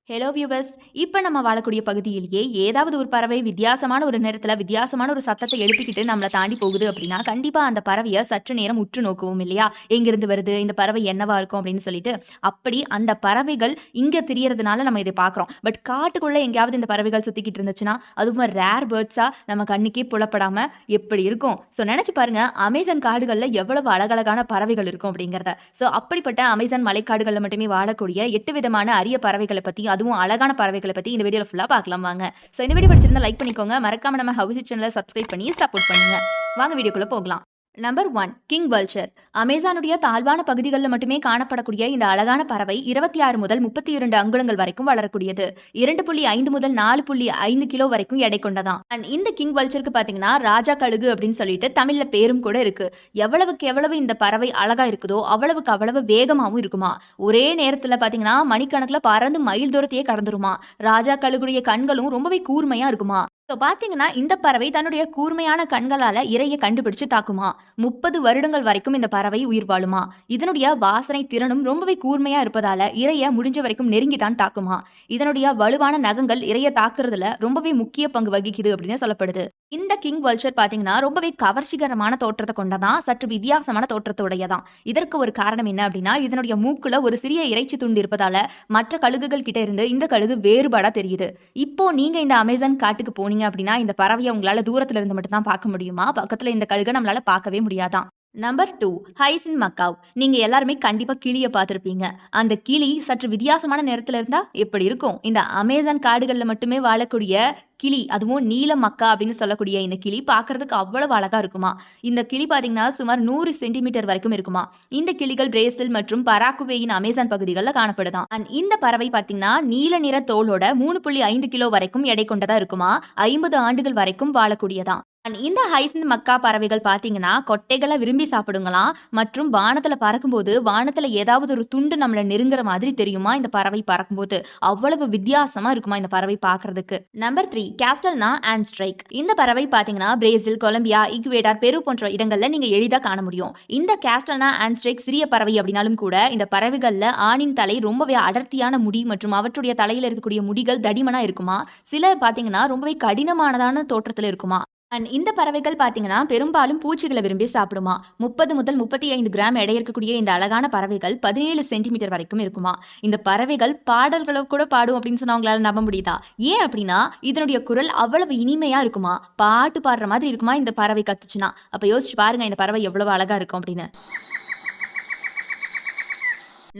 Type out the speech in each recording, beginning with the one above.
Hello viewers. இப்போ நம்ம வாழக்கூடிய பகுதியிலேயே ஏதாவது ஒரு பறவை வித்தியாசமான ஒரு நேரத்துல வித்தியாசமான ஒரு சத்தத்தை எழுப்பிக்கிட்டு நம்மளை தாண்டி போகுது அப்படின்னா கண்டிப்பா அந்த பறவையை சற்று நேரம் உற்று நோக்குவோம் இல்லையா? எங்கிருந்து வருது, இந்த பறவை என்னவா இருக்கும் அப்படின்னு சொல்லிட்டு. அப்படி அந்த பறவைகள் இங்க தெரியறதுனால நம்ம இதை பார்க்குறோம். பட் காட்டுக்குள்ள எங்கேயாவது இந்த பறவைகள் சுத்திக்கிட்டு இருந்துச்சுன்னா, அதுவும் ரேர் பேர்ட்ஸா நம்ம கண்ணுக்கே புலப்படாம எப்படி இருக்கும்? ஸோ நினைச்சு பாருங்க, அமேசான் காடுகள்ல எவ்வளவு அழகழகான பறவைகள் இருக்கும் அப்படிங்கிறத. ஸோ அப்படிப்பட்ட அமேசான் மலைக்காடுகள்ல மட்டுமே வாழக்கூடிய 8 விதமான அரிய பறவைகளை பத்தி, அதுவும் அழகான பறவைகளை பத்தி இந்த வீடியோல ஃபுல்லா பார்க்கலாம் வாங்க. சோ இந்த வீடியோ பிடிச்சிருந்தா லைக் பண்ணிக்கோங்க. மறக்காம நம்ம ஹவுசி சேனலை சப்ஸ்கிரைப் பண்ணி சப்போர்ட் பண்ணுங்க. வாங்க வீடியோக்குள்ள போகலாம். Number 1 king vulture. அமேசானுடைய தாழ்வான பகுதிகளில் மட்டுமே காணப்படக்கூடிய இந்த அழகான பறவை 26 முதல் 32 அங்குலங்கள் வரைக்கும் வளரக்கூடியது. 2.5 முதல் 4.5 கிலோ வரைக்கும் எடை கொண்டதான். அண்ட் இந்த கிங் வல்ச்சருக்கு பாத்தீங்கன்னா ராஜா கழுகு அப்படின்னு சொல்லிட்டு தமிழ்ல பேரும் கூட இருக்கு. எவ்வளவுக்கு எவ்வளவு இந்த பறவை அழகா இருக்குதோ அவ்வளவுக்கு அவ்வளவு வேகமாவும் இருக்குமா. ஒரே நேரத்துல பாத்தீங்கன்னா மணிக்கணக்கில் பறந்து மைல் தூரத்தையே கடந்துருமா. ராஜா கழுகுடைய கண்களும் ரொம்பவே கூர்மையா இருக்குமா. ஸோ பார்த்தீங்கன்னா இந்த பறவை தன்னுடைய கூர்மையான கண்களால் இரையை கண்டுபிடிச்சு தாக்குமா. 30 வருடங்கள் வரைக்கும் இந்த பறவை உயிர் வாழுமா. இதனுடைய வாசனை திறனும் ரொம்பவே கூர்மையா இருப்பதால இரையை முடிஞ்ச வரைக்கும் நெருங்கி தான் தாக்குமா. இதனுடைய வலுவான நகங்கள் இரையை தாக்குறதுல ரொம்பவே முக்கிய பங்கு வகிக்குது அப்படின்னு சொல்லப்படுது. இந்த கிங் வல்ச்சர் பார்த்தீங்கன்னா ரொம்பவே கவர்ச்சிகரமான தோற்றத்தை கொண்டதான், சற்று வித்தியாசமான தோற்றத்துடையதான். இதற்கு ஒரு காரணம் என்ன அப்படின்னா, இதனுடைய மூக்குல ஒரு சிறிய இறைச்சி துண்டு இருப்பதால மற்ற கழுகுகள் கிட்ட இருந்து இந்த கழுகு வேறுபாடா தெரியுது. இப்போ நீங்க இந்த அமேசான் காட்டுக்கு போனீங்க அப்படின்னா இந்த பறவையை உங்களால தூரத்துல இருந்து மட்டும் தான் பார்க்க முடியுமா. பக்கத்துல இந்த கழுகை நம்மளால பார்க்கவே முடியாதான். Number 2 hyacinth macaw. நீங்க எல்லாருமே கண்டிப்பா கிளியை பார்த்திருப்பீங்க. அந்த கிளி சற்று வித்தியாசமான நேரத்துல இருந்தா எப்படி இருக்கும்? இந்த அமேசான் காடுகள்ல மட்டுமே வாழக்கூடிய கிளி, அதுவும் நீல மக்கா அப்படின்னு சொல்லக்கூடிய இந்த கிளி பார்க்கறதுக்கு அவ்வளவு அழகா இருக்குமா. இந்த கிளி பாத்தீங்கன்னா சுமார் 100 சென்டிமீட்டர் வரைக்கும் இருக்குமா. இந்த கிளிகள் பிரேசில் மற்றும் பராகுவேயின் அமேசான் பகுதிகளில் காணப்படுதான். அண்ட் இந்த பறவை பாத்தீங்கன்னா நீல நிற தோலோட 3.5 கிலோ வரைக்கும் எடை கொண்டதா இருக்குமா. 50 ஆண்டுகள் வரைக்கும் வாழக்கூடியதான். இந்த ஹைசிந்த் மக்கா பறவைகள் பார்த்தீங்கன்னா கொட்டைகளை விரும்பி சாப்பிடுங்களாம். மற்றும் வானத்துல பறக்கும்போது வானத்துல ஏதாவது ஒரு துண்டு நம்மள நெருங்குற மாதிரி தெரியுமா இந்த பறவை பறக்கும்போது. அவ்வளவு வித்தியாசமா இருக்குமா இந்த பறவை பார்க்கறதுக்கு. நம்பர் 3 கேஸ்டல்னா அண்ட் ஸ்ட்ரைக். இந்த பறவை பார்த்தீங்கன்னா பிரேசில், கொலம்பியா, ஈக்குவேடார், பெரு போன்ற இடங்கள்ல நீங்க எளிதாக காண முடியும். இந்த கேஸ்டல்னா அண்ட் ஸ்ட்ரைக் சிறிய பறவை அப்படின்னாலும் கூட இந்த பறவைகள்ல ஆணின் தலை ரொம்பவே அடர்த்தியான முடி மற்றும் அவற்றுடைய தலையில இருக்கக்கூடிய முடிகள் தடிமனா இருக்குமா. சில பார்த்தீங்கன்னா ரொம்பவே கடினமானதான தோற்றத்துல இருக்குமா. அண்ட் இந்த பறவைகள் பார்த்தீங்கன்னா பெரும்பாலும் பூச்சிகளை விரும்பி சாப்பிடுமா. 30 முதல் 35 கிராம் எடை இருக்கக்கூடிய இந்த அழகான பறவைகள் 17 சென்டிமீட்டர் வரைக்கும் இருக்குமா. இந்த பறவைகள் பாடல்களை கூட பாடும் அப்படின்னு சொன்னா அவங்களால நம்ப முடியுதா? ஏன் அப்படின்னா இதனுடைய குரல் அவ்வளவு இனிமையா இருக்குமா. பாட்டு பாடுற மாதிரி இருக்குமா இந்த பறவை கத்துச்சுன்னா. அப்ப யோசிச்சு பாருங்க இந்த பறவை எவ்வளவு அழகா இருக்கும் அப்படின்னு.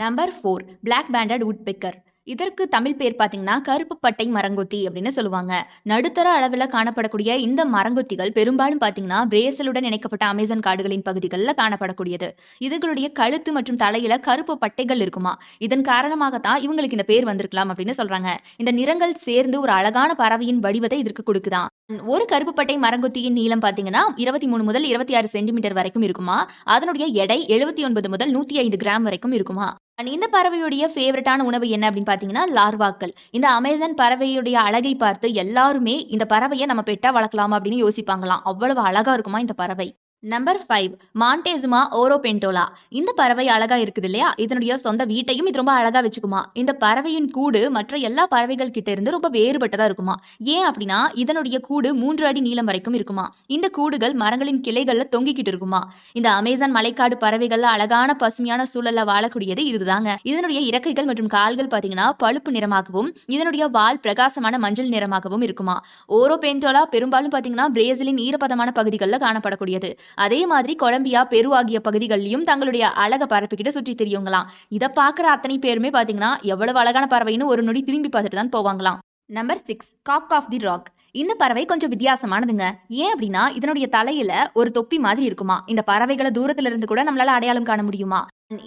Number 4 black banded woodpecker. இதற்கு தமிழ் பேர் பார்த்தீங்கன்னா கருப்பு பட்டை மரங்கொத்தி அப்படின்னு சொல்லுவாங்க. நடுத்தர அளவில் காணப்படக்கூடிய இந்த மரங்கொத்திகள் பெரும்பாலும் பார்த்தீங்கன்னா பிரேசிலுடன் இணைக்கப்பட்ட அமேசான் காடுகளின் பகுதிகளில் காணப்படக்கூடியது. இதுகளுடைய கழுத்து மற்றும் தலையில கருப்பு பட்டைகள் இருக்குமா. இதன் காரணமாகத்தான் இவங்களுக்கு இந்த பேர் வந்திருக்கலாம் அப்படின்னு சொல்றாங்க. இந்த நிறங்கள் சேர்ந்து ஒரு அழகான பறவையின் வடிவத்தை இதற்கு கொடுக்குதான். ஒரு கருப்பு பட்டை மரங்கொத்தியின் நீளம் பார்த்தீங்கன்னா 23 முதல் 26 சென்டிமீட்டர் வரைக்கும் இருக்குமா. அதனுடைய எடை 79 முதல் 105 கிராம் வரைக்கும் இருக்குமா. இந்த பறவையுடைய ஃபேவரட்டான உணவு என்ன அப்படின்னு பார்த்தீங்கன்னா லார்வாக்கள். இந்த அமேசான் பறவையுடைய அழகை பார்த்து எல்லாருமே இந்த பறவையை நம்ம பெட்டா வளர்க்கலாமா அப்படின்னு யோசிப்பாங்களாம். அவ்வளவு அழகா இருக்குமா இந்த பறவை. நம்பர் 5 மாண்டேசுமா ஓரோபென்டோலா. இந்த பறவை அழகா இருக்குது இல்லையா. இதனுடைய சொந்த வீட்டையும் இது ரொம்ப அழகா வச்சுக்குமா. இந்த பறவையின் கூடு மற்ற எல்லா பறவைகள் கிட்ட இருந்து ரொம்ப வேறுபட்டதா இருக்குமா. ஏன் அப்படின்னா இதனுடைய கூடு 3 அடி நீளம் வரைக்கும் இருக்குமா. இந்த கூடுகள் மரங்களின் கிளைகள்ல தொங்கிக்கிட்டு இருக்குமா. இந்த அமேசான் மலைக்காடு பறவைகள்ல அழகான பசுமையான சூழல்ல வாழக்கூடியது இதுதாங்க. இதனுடைய இறக்கைகள் மற்றும் கால்கள் பாத்தீங்கன்னா பழுப்பு நிறமாகவும் இதனுடைய வால் பிரகாசமான மஞ்சள் நிறமாகவும் இருக்குமா. ஓரோபென்டோலா பெரும்பாலும் பாத்தீங்கன்னா பிரேசிலின் ஈரப்பதமான பகுதிகளில் காணப்படக்கூடியது. அதே மாதிரி கொலம்பியா, பெரு ஆகிய பகுதிகளிலும் தங்களுடைய அழக பரப்பிக்கிட்டு சுற்றி திரியுங்களாம். இதை பார்க்குற அத்தனை பேருமே பார்த்தீங்கன்னா எவ்வளவு அழகான பறவைன்னு ஒரு நொடி திரும்பி பார்த்துட்டு தான் போவாங்களாம். Number 6 cock of the rock. இந்த பறவை கொஞ்சம் வித்தியாசமானதுங்க. ஏன் அப்படின்னா இதனுடைய தலையில ஒரு தொப்பி மாதிரி இருக்குமா. இந்த பறவைகளை தூரத்துல இருந்து கூட நம்மளால அடையாளம் காண முடியுமா.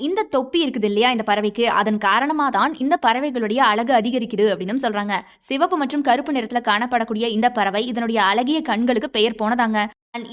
இந்த தொப்பி இருக்குது இல்லையா இந்த பறவைக்கு, அதன் காரணமா தான் இந்த பறவைகளுடைய அழகு அதிகரிக்குது அப்படின்னு சொல்றாங்க. சிவப்பு மற்றும் கருப்பு நிறத்துல காணப்படக்கூடிய இந்த பறவை இதனுடைய அழகிய கண்களுக்கு பெயர் போனதாங்க.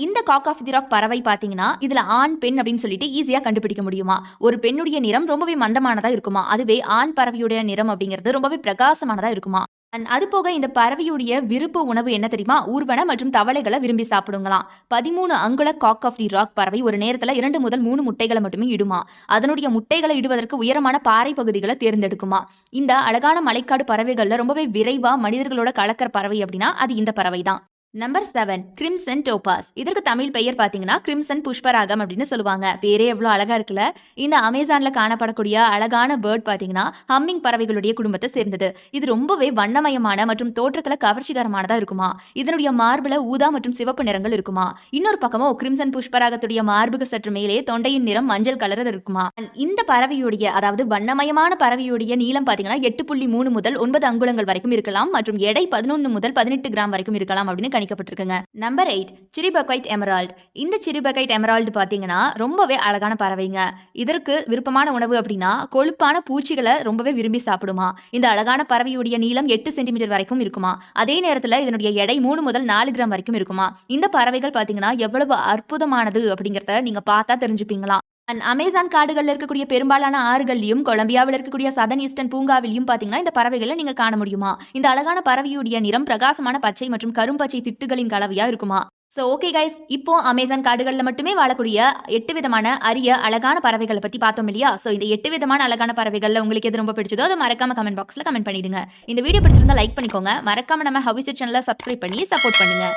இந்த காக் ஆஃப் தி ராக் பறவை பார்த்தீங்கன்னா இதுல ஆண் பெண் அப்படின்னு சொல்லிட்டு ஈஸியா கண்டுபிடிக்க முடியுமா. ஒரு பெண்ணுடைய நிறம் ரொம்பவே மந்தமானதா இருக்குமா. அதுவே ஆண் பறவையுடைய நிறம் அப்படிங்கிறது ரொம்பவே பிரகாசமானதா இருக்குமா. அண்ட் அது போக இந்த பறவையுடைய விருப்ப உணவு என்ன தெரியுமா? ஊர்வன மற்றும் தவளைகளை விரும்பி சாப்பிடுங்களாம். 13 அங்குல காக் ஆஃப் தி ராக் பறவை ஒரு நேரத்துல 2 முதல் 3 முட்டைகளை மட்டுமே இடுமா. அதனுடைய முட்டைகளை இடுவதற்கு உயரமான பாறை பகுதிகளை தேர்ந்தெடுக்குமா. இந்த அழகான மலைக்காடு பறவைகள்ல ரொம்பவே விரைவா மனிதர்களோட கலக்கிற பறவை அப்படின்னா அது இந்த பறவை தான். Number 7 crimson topaz. இதற்கு தமிழ் பெயர் பார்த்தீங்கன்னா கிரிம்சன் புஷ்பராகம் அப்படின்னு சொல்லுவாங்க. பேரே எவ்வளோ அழகா இருக்குல்ல. இந்த அமேசான்ல காணப்படக்கூடிய அழகான பேர்ட் பார்த்தீங்கன்னா ஹம்மிங் பறவைகளுடைய குடும்பத்தை சேர்ந்தது. இது ரொம்பவே வண்ணமயமான மற்றும் தோற்றத்துல கவர்ச்சிகரமானதா இருக்குமா. இதனுடைய மார்புல ஊதா மற்றும் சிவப்பு நிறங்கள் இருக்குமா. இன்னொரு பக்கமோ கிரிம்சன் புஷ்பராகத்துடைய மார்புக்கு சற்று மேலே தொண்டையின் நிறம் மஞ்சள் கலர் இருக்குமா. இந்த பறவையுடைய அதாவது வண்ணமயமான பறவையுடைய நீளம் பார்த்தீங்கன்னா 8.3 முதல் 9 அங்குலங்கள் வரைக்கும் இருக்கலாம் மற்றும் எடை 11 முதல் 18 கிராம் வரைக்கும் இருக்கலாம் அப்படின்னு கணிக்கப்பட்டிருக்குங்க. Number 8 சிரிபக்கைட் emerald. இந்த சிரிபக்கைட் எமரால்டு பாத்தீங்கன்னா ரொம்பவே அழகான பறவைங்க. இதற்கு விருப்பமான உணவு அப்படின்னா கொழுப்பான பூச்சிகளை ரொம்பவே விரும்பி சாப்பிடுமா. இந்த அழகான பறவையுடைய நீளம் 8 சென்டிமீட்டர் வரைக்கும் இருக்குமா. அதே நேரத்தில் இதனுடைய எடை 3 முதல் 4 கிராம் வரைக்கும் இருக்குமா. இந்த பறவைகள் பாத்தீங்கன்னா எவ்வளவு அற்புதமானது அப்படிங்கறத நீங்க பார்த்தா தெரிஞ்சுப்பீங்களா. அமேசான் காடுகள்ல இருக்கக்கூடிய பெரும்பாலான ஆறுகள்லயும் கொலம்பியாவில் இருக்கக்கூடிய சதன் ஈஸ்டர்ன் பூங்காவிலையும் பாத்தீங்கன்னா இந்த பறவைகளை நீங்க காண முடியுமா. இந்த அழகான பறவையுடைய நிறம் பிரகாசமான பச்சை மற்றும் கரும்பச்சை திட்டுகளின் கலவையா இருக்குமா. ஸோ ஓகே கைஸ், இப்போ அமேசான் காடுகளில் மட்டுமே வாழக்கூடிய 8 விதமான அரிய அழகான பறவைகளை பத்தி பார்த்தோம் இல்லையா. ஸோ இந்த 8 விதமான அழகான பறவைகள்ல உங்களுக்கு எது ரொம்ப பிடிச்சதோ அதை மறக்காம கமெண்ட் பாக்ஸ்ல கமெண்ட் பண்ணிடுங்க. இந்த வீடியோ பிடிச்சிருந்தா லைக் பண்ணிக்கோங்க. மறக்காம நம்ம ஹவிஸ் சேனலை சப்ஸ்கிரைப் பண்ணி சப்போர்ட் பண்ணுங்க.